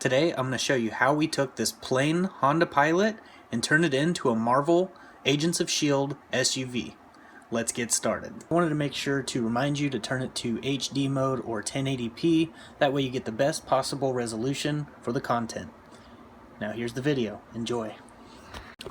Today I'm going to show you how we took this plain Honda Pilot and turned it into a Marvel Agents of S.H.I.E.L.D. SUV. Let's get started. I wanted to make sure to remind you to turn it to HD mode or 1080p, that way you get the best possible resolution for the content. Now here's the video. Enjoy.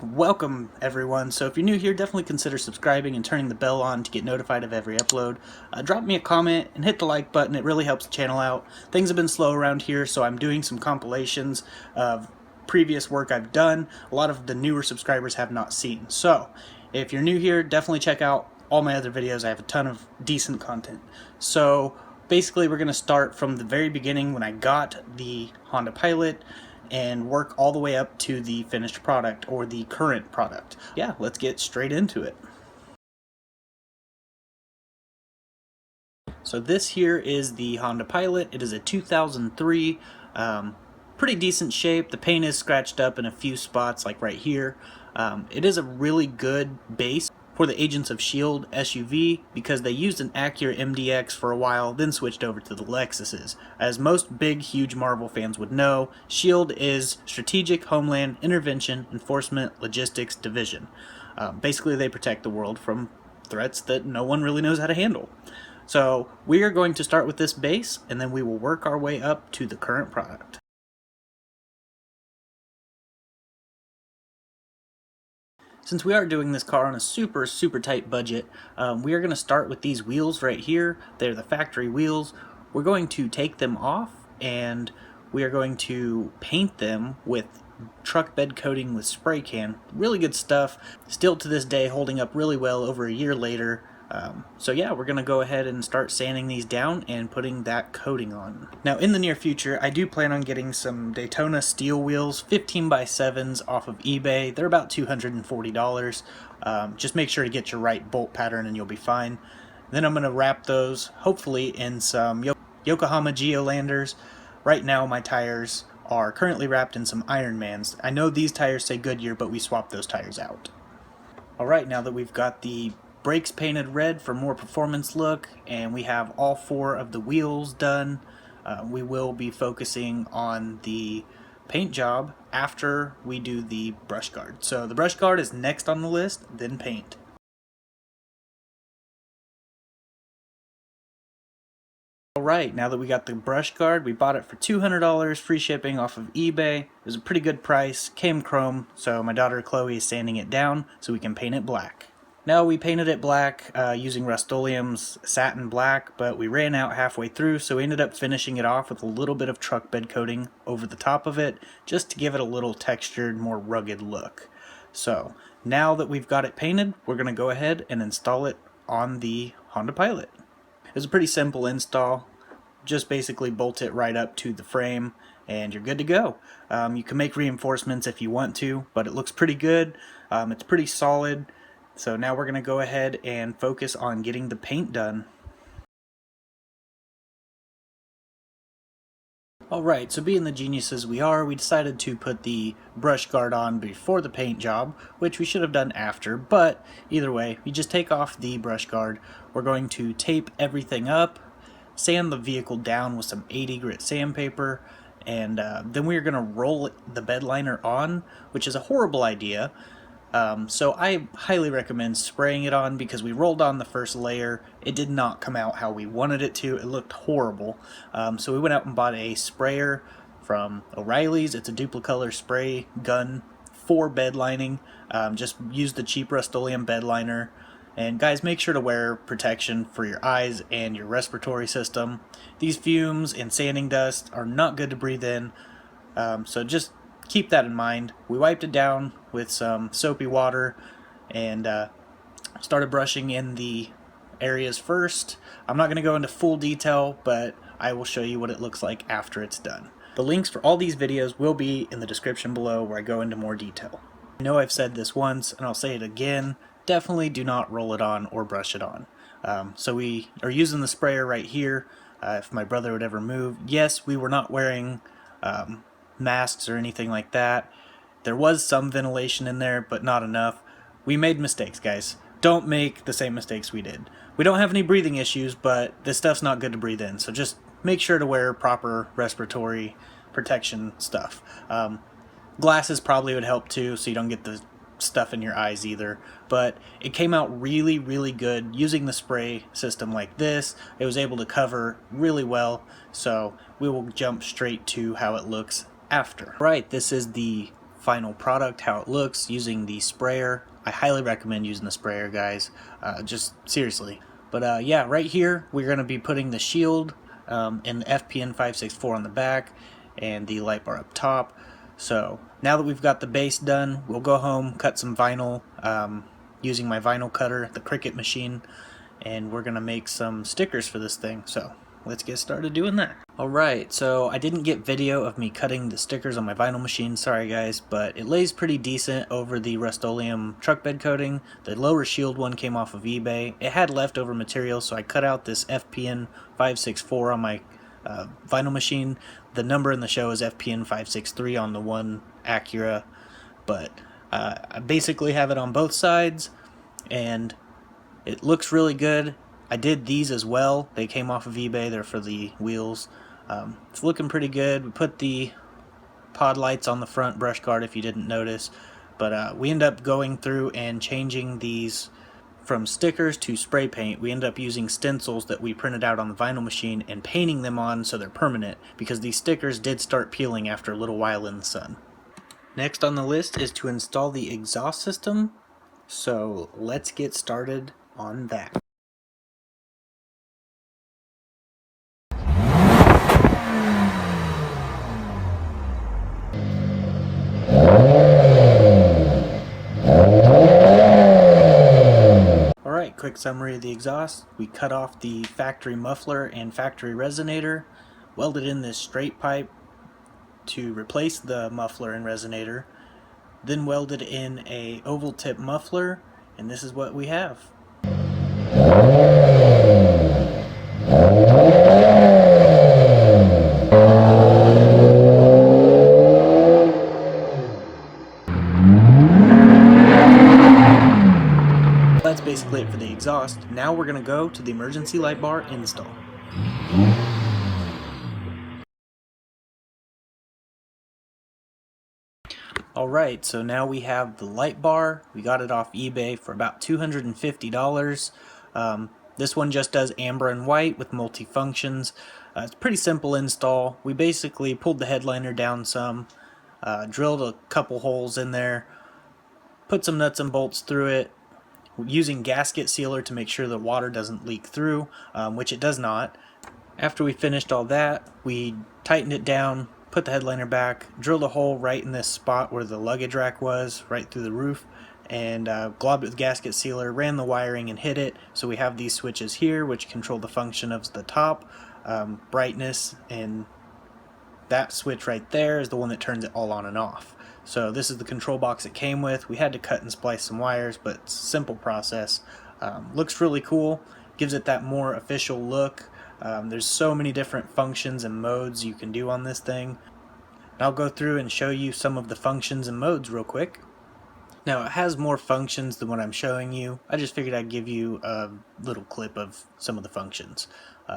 Welcome everyone. So if you're new here, definitely consider subscribing and turning the bell on to get notified of every upload. Drop me a comment and hit the like button. It really helps the channel out. Things have been slow around here, so I'm doing some compilations of previous work I've done. A lot of the newer subscribers have not seen. So if you're new here, definitely check out all my other videos. I have a ton of decent content. So basically we're going to start from the very beginning when I got the Honda Pilot and work all the way up to the finished product or the current product. Yeah, let's get straight into it. So this here is the Honda Pilot. It is a 2003, pretty decent shape. The paint is scratched up in a few spots, like right here. It is a really good base for the Agents of S.H.I.E.L.D. SUV because they used an Acura MDX for a while, then switched over to the Lexuses. As most big, huge Marvel fans would know, S.H.I.E.L.D. is Strategic Homeland Intervention Enforcement Logistics Division. Basically, they protect the world from threats that no one really knows how to handle. So we are going to start with this base, and then we will work our way up to the current product. Since we are doing this car on a super tight budget, we are going to start with these wheels right here. They're the factory wheels. We're going to take them off and we are going to paint them with truck bed coating with spray can. Really good stuff. Still to this day holding up really well over a year later. So yeah, we're going to go ahead and start sanding these down and putting that coating on. Now in the near future, I do plan on getting some Daytona steel wheels, 15x7s off of eBay. They're about $240. Just make sure to get your right bolt pattern and you'll be fine. Then I'm going to wrap those, hopefully, in some Yokohama Geolanders. Right now my tires are currently wrapped in some Ironmans. I know these tires say Goodyear, but we swapped those tires out. Alright, now that we've got the brakes painted red for more performance look, and we have all four of the wheels done, we will be focusing on the paint job after we do the brush guard. So the brush guard is next on the list, then paint. Alright, now that we got the brush guard, we bought it for $200, free shipping off of eBay. It was a pretty good price, came chrome, so my daughter Chloe is sanding it down so we can paint it black. Now we painted it black using Rust-Oleum's satin black, but we ran out halfway through, so we ended up finishing it off with a little bit of truck bed coating over the top of it, just to give it a little textured, more rugged look. So now that we've got it painted, we're going to go ahead and install it on the Honda Pilot. It's a pretty simple install. Just basically bolt it right up to the frame and you're good to go. You can make reinforcements if you want to, but it looks pretty good. It's pretty solid. So now we're going to go ahead and focus on getting the paint done. Alright, so being the geniuses we are, we decided to put the brush guard on before the paint job, which we should have done after, but either way, we just take off the brush guard. We're going to tape everything up, sand the vehicle down with some 80 grit sandpaper, and then we're going to roll the bed liner on, which is a horrible idea. So I highly recommend spraying it on because we rolled on the first layer. It did not come out how we wanted it to. It looked horrible. So we went out and bought a sprayer from O'Reilly's. It's a Duplicolor spray gun for bed lining. Just use the cheap Rust-Oleum bed liner. And guys, make sure to wear protection for your eyes and your respiratory system. These fumes and sanding dust are not good to breathe in. So just keep that in mind. We wiped it down with some soapy water and started brushing in the areas first. I'm not going to go into full detail, but I will show you what it looks like after it's done. The links for all these videos will be in the description below where I go into more detail. I know I've said this once and I'll say it again, definitely do not roll it on or brush it on. So we are using the sprayer right here. If my brother would ever move, yes, we were not wearing masks or anything like that. There was some ventilation in there, but not enough. We made mistakes, guys. Don't make the same mistakes we did. We don't have any breathing issues, but this stuff's not good to breathe in, so just make sure to wear proper respiratory protection stuff. Glasses probably would help too, so you don't get the stuff in your eyes either, but it came out really, really good. Using the spray system like this, it was able to cover really well, so we will jump straight to how it looks after. Right, this is the final product, how it looks using the sprayer. I highly recommend using the sprayer, guys, just seriously. But yeah, right here we're going to be putting the shield and the FPN 564 on the back and the light bar up top. So now that we've got the base done, we'll go home, cut some vinyl using my vinyl cutter, the Cricut machine, and we're gonna make some stickers for this thing. So let's get started doing that. Alright, so I didn't get video of me cutting the stickers on my vinyl machine, sorry guys, but it lays pretty decent over the Rust-Oleum truck bed coating. The lower shield one came off of eBay. It had leftover material, so I cut out this FPN 564 on my vinyl machine. The number in the show is FPN 563 on the one Acura, but I basically have it on both sides, and it looks really good. I did these as well. They came off of eBay. They're for the wheels. It's looking pretty good. We put the pod lights on the front, Brushguard if you didn't notice, but we end up going through and changing these from stickers to spray paint. We end up using stencils that we printed out on the vinyl machine and painting them on so they're permanent, because these stickers did start peeling after a little while in the sun. Next on the list is to install the exhaust system, so let's get started on that. Quick summary of the exhaust. We cut off the factory muffler and factory resonator, welded in this straight pipe to replace the muffler and resonator, then welded in a oval tip muffler, and this is what we have. That's basically it for the exhaust. Now we're going to go to the emergency light bar install. Alright, so now we have the light bar. We got it off eBay for about $250. This one just does amber and white with multi-functions. It's a pretty simple install. We basically pulled the headliner down some, drilled a couple holes in there, put some nuts and bolts through it, using gasket sealer to make sure the water doesn't leak through, which it does not. After we finished all that, we tightened it down, put the headliner back, drilled a hole right in this spot where the luggage rack was, right through the roof, and globbed it with gasket sealer, ran the wiring and hit it. So we have these switches here which control the function of the top, brightness, and that switch right there is the one that turns it all on and off. So this is the control box it came with. We had to cut and splice some wires, but it's a simple process. Looks really cool, gives it that more official look. There's so many different functions and modes you can do on this thing. And I'll go through and show you some of the functions and modes real quick. Now it has more functions than what I'm showing you. I just figured I'd give you a little clip of some of the functions.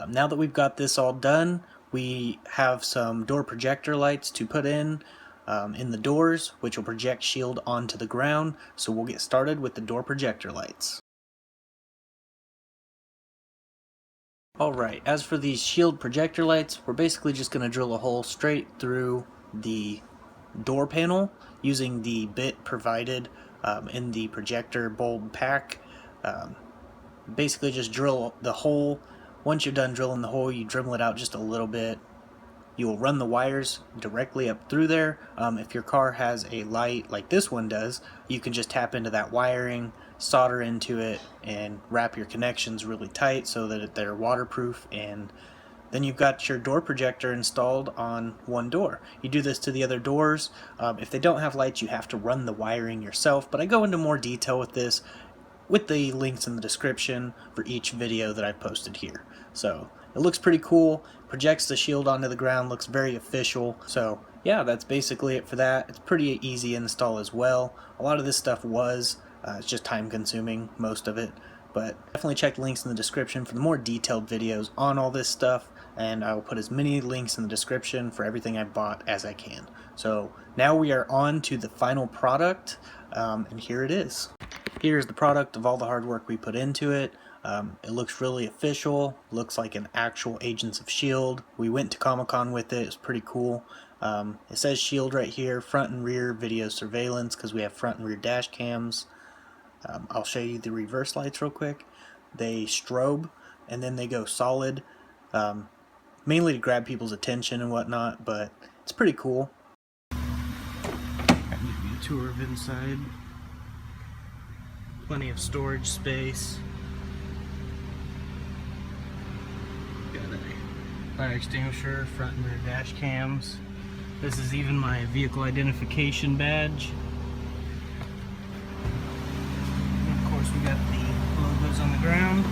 Now that we've got this all done, we have some door projector lights to put in the doors, which will project shield onto the ground. So we'll get started with the door projector lights. Alright, as for these shield projector lights, we're basically just going to drill a hole straight through the door panel using the bit provided in the projector bulb pack. Basically just drill the hole. Once you're done drilling the hole, you dremel it out just a little bit. You will run the wires directly up through there. If your car has a light like this one does, you can just tap into that wiring, solder into it, and wrap your connections really tight so that they're waterproof, and then you've got your door projector installed on one door. You do this to the other doors. If they don't have lights, you have to run the wiring yourself, but I go into more detail with this with the links in the description for each video that I've posted here. So it looks pretty cool, projects the shield onto the ground, looks very official. So yeah, that's basically it for that. It's pretty easy install as well. A lot of this stuff it's just time consuming, most of it, but definitely check the links in the description for the more detailed videos on all this stuff. and I will put as many links in the description for everything I bought as I can. So now we are on to the final product, and here it is. Here's the product of all the hard work we put into it. It looks really official, looks like an actual Agents of S.H.I.E.L.D. We went to Comic-Con with it, it's pretty cool. It says S.H.I.E.L.D. right here, front and rear video surveillance, because we have front and rear dash cams. I'll show you the reverse lights real quick. They strobe and then they go solid, mainly to grab people's attention and whatnot, but it's pretty cool. I'll give you a tour of inside. Plenty of storage space. Got a fire extinguisher, front and rear dash cams. This is even my vehicle identification badge. And of course we got the logos on the ground.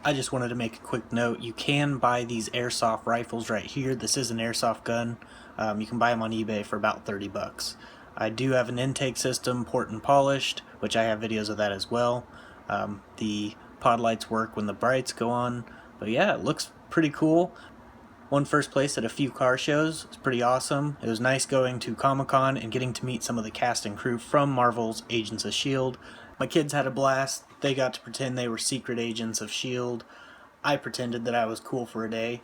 I just wanted to make a quick note. You can buy these airsoft rifles right here. This is an airsoft gun. You can buy them on eBay for about 30 bucks. I do have an intake system, port and polished, which I have videos of that as well. The pod lights work when the brights go on. But yeah, it looks pretty cool. Won first place at a few car shows. It's pretty awesome. It was nice going to Comic-Con and getting to meet some of the cast and crew from Marvel's Agents of S.H.I.E.L.D. My kids had a blast. They got to pretend they were secret agents of S.H.I.E.L.D. I pretended that I was cool for a day.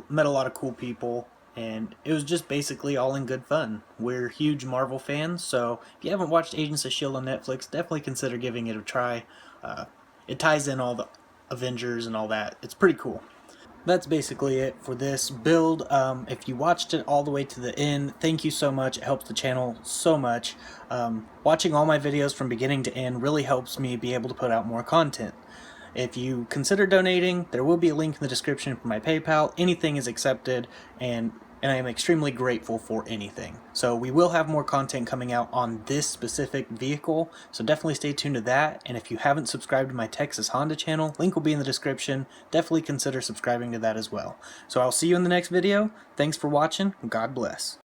Met a lot of cool people, and it was just basically all in good fun. We're huge Marvel fans, so if you haven't watched Agents of S.H.I.E.L.D. on Netflix, definitely consider giving it a try. It ties in all the Avengers and all that. It's pretty cool. That's basically it for this build. If you watched it all the way to the end, thank you so much. It helps the channel so much. Watching all my videos from beginning to end really helps me be able to put out more content. If you consider donating, there will be a link in the description for my PayPal. Anything is accepted, and I am extremely grateful for anything. So we will have more content coming out on this specific vehicle, so definitely stay tuned to that. And if you haven't subscribed to my Texas Honda channel, link will be in the description. Definitely consider subscribing to that as well. So I'll see you in the next video. Thanks for watching, and God bless.